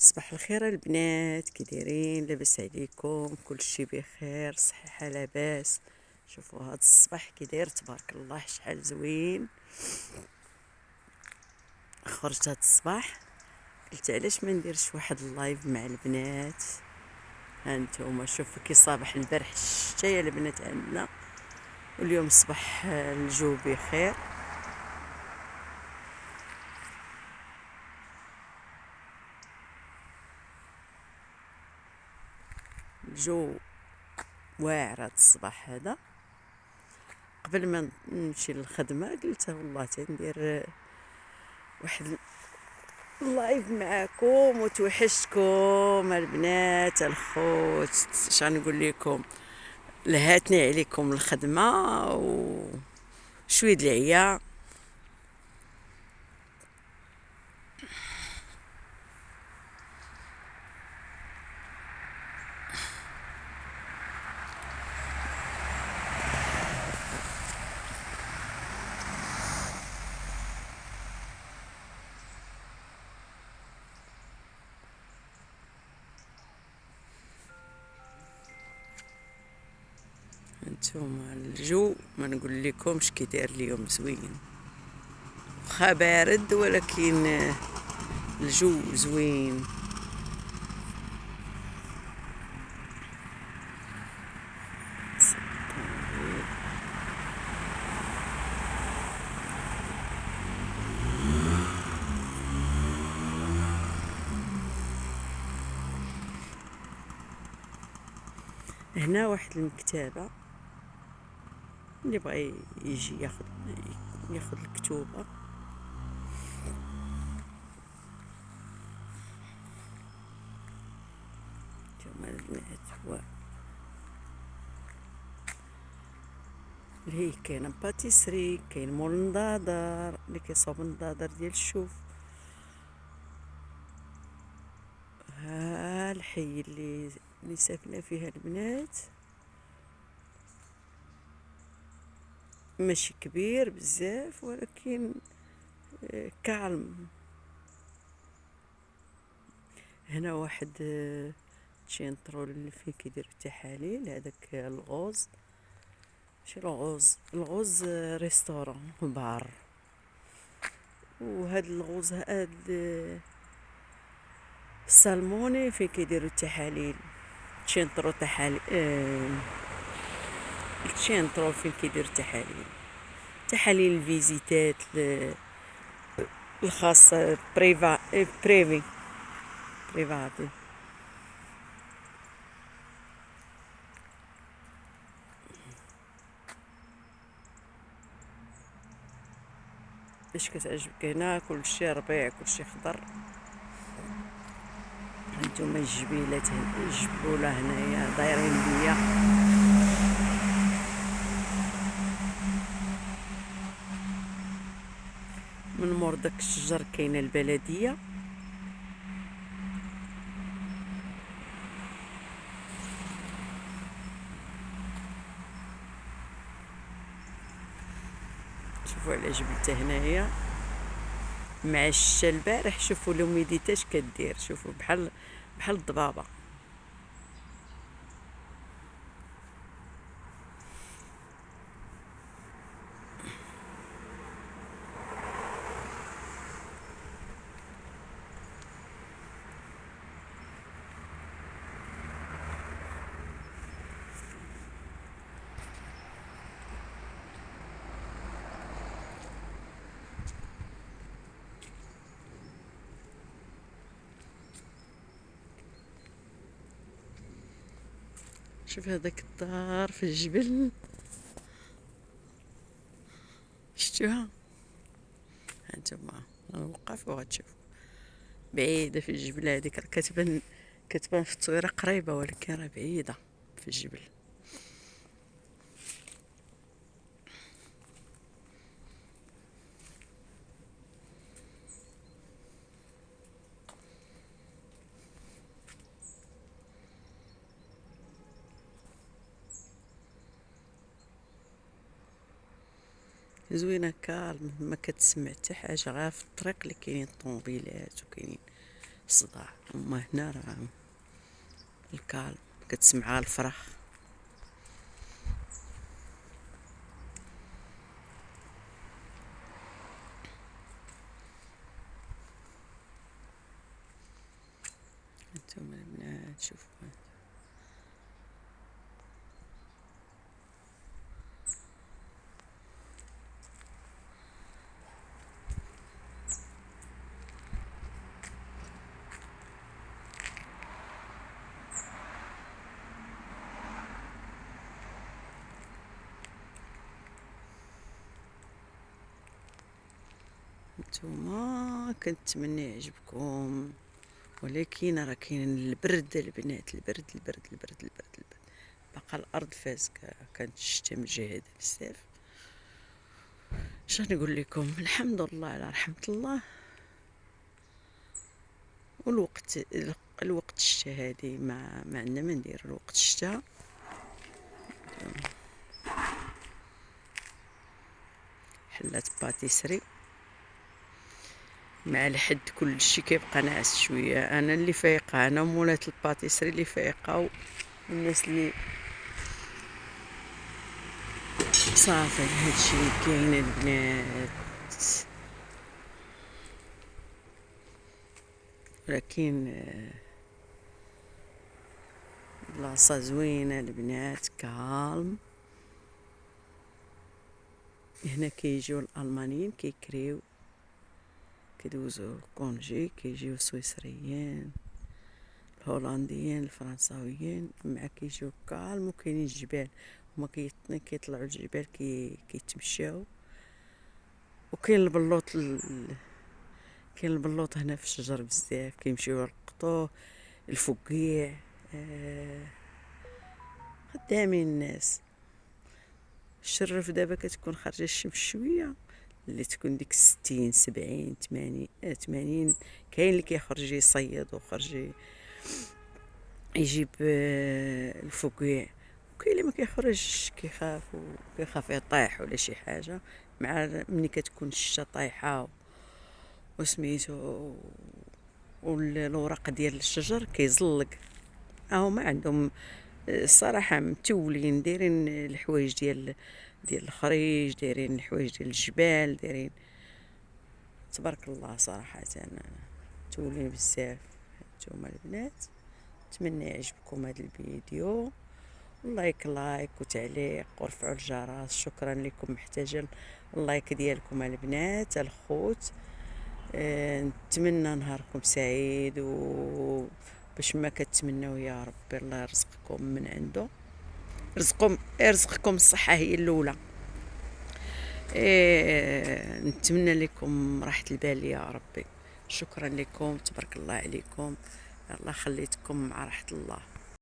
صباح الخير البنات، كي دايرين؟ لاباس عليكم؟ كلشي بخير؟ صحيحه لاباس؟ شوفوا هذا الصباح كي داير، تبارك الله شحال زوين. خرجت هذا الصباح قلت علاش ما نديرش واحد اللايف مع البنات. هانتوما شوفوا كي صباح البارح الشتا يا البنات عندنا، واليوم صباح الجو بخير. الجو واعر هذا الصباح هذا. قبل ما نمشي للخدمه قلت والله تندير واحد اللايف معاكم، وتوحشتكم البنات الخوت. شنو نقول لكم، لهاتني عليكم الخدمه وشويه العيا. انتوما الجو ما نقول لكمش كي داير اليوم زوين، واخا بارد ولكن الجو زوين. هنا واحد المكتبه، اللي بغى يجي ياخذ الكتوبه. انتوما البنات اللي هي كاينه باتيسري، كاين مول النضاضر اللي كيصاوب النضاضر ديال الشوف. ها الحي اللي ساكنه فيها البنات ماشي كبير بزاف، ولكن كالم. هنا واحد تشينطرول اللي فيه كيديروا التحاليل، هذاك الغوز، ماشي الغوز ريستورون بار. وهاد الغوز هاد السالموني فين كيديروا التحاليل. تشينطرو تحاليل تشينطرو فين كيديروا تحاليل الفيزيتات الخاصة بريفاتي. اش كتعجبك هنا؟ كلشي ربيع، كلشي خضر. هانتوما الجبيلات، الجبولة هنايا دايرين بيا. من مور داك الشجر كاينه البلديه. شوفوا على جبلته هنايا مع الشتا البارح. شوفوا لوميديتي اش كدير، شوفوا بحال الضبابه. شوف هذاك الدار في الجبل، شفتوها؟ هانتوما نوقف وغتشوفوا بعيده في الجبل. هذيك راه كتبان في التصويره قريبه، ولكن راه بعيده في الجبل. زوينه كالم، ما كتسمع حتى حاجه، غير في الطريق اللي كاينين الطوموبيلات وكاينين بصداع. هما هنا راه الكالم، كتسمعها الفرخ. انتم البنات شوفوا، نتوما كنتمنى يعجبكم، ولكن راه كاين البرد البنات، البرد البرد البرد البرد البرد. باقا الارض فاسكه، كانت الشتا مجهده بزاف. شنو نقول لكم، الحمد لله على رحمه الله. والوقت الوقت الشتا هادي ما عندنا ما ندير. الوقت الشتا حلات باتيسري مع الحد كلشي كيبقى ناعس شويه. انا اللي فايقه، انا مولات الباتيسري اللي فايقه، والناس اللي صافي. هادشي اللي كاين البنات. ولكن بلاصه زوينه البنات، كالم. هنا كيجيو الالمانيين كيكريو، كيدوزو الكونجي، كيجيو السويسريين، الهولنديين، الفرنساويين، مع كيجيو كالم. وكاينين الجبال، هما كيطلعوا الجبال كيتمشاو. وكاين البلوط كاين البلوط هنا في الشجر بزاف، كيمشيو يلقطوه. الفقيع خدامين الناس. الشرف دابا كتكون خارجه الشمس شويه، اللي تكون ديك 60 70 80 80. كاين اللي كيخرج يصيد وخرج يجيب الفقيع، وكاين اللي ما كيخرجش، كيخاف يطيح ولا شي حاجه. مع ملي كتكون الشتا طايحه وسميتو، والورق ديال الشجر كيزلق. هما عندهم الصراحه متولين، دايرين الحوايج ديال الخريج، دايرين الحوايج ديال الجبال، دايرين تبارك الله صراحه. متولين بزاف. نتوما البنات، نتمنى يعجبكم هذا الفيديو. لايك وتعليق ورفعوا الجرس. شكرا لكم. محتاجه اللايك ديالكم البنات الخوت. نتمنى نهاركم سعيد، باش ما كتمنوا يا ربي الله يرزقكم من عنده. يرزقكم الصحه هي الاولى. نتمنى لكم راحه البال يا ربي. شكرا لكم، تبارك الله عليكم. الله خليتكم مع راحه الله.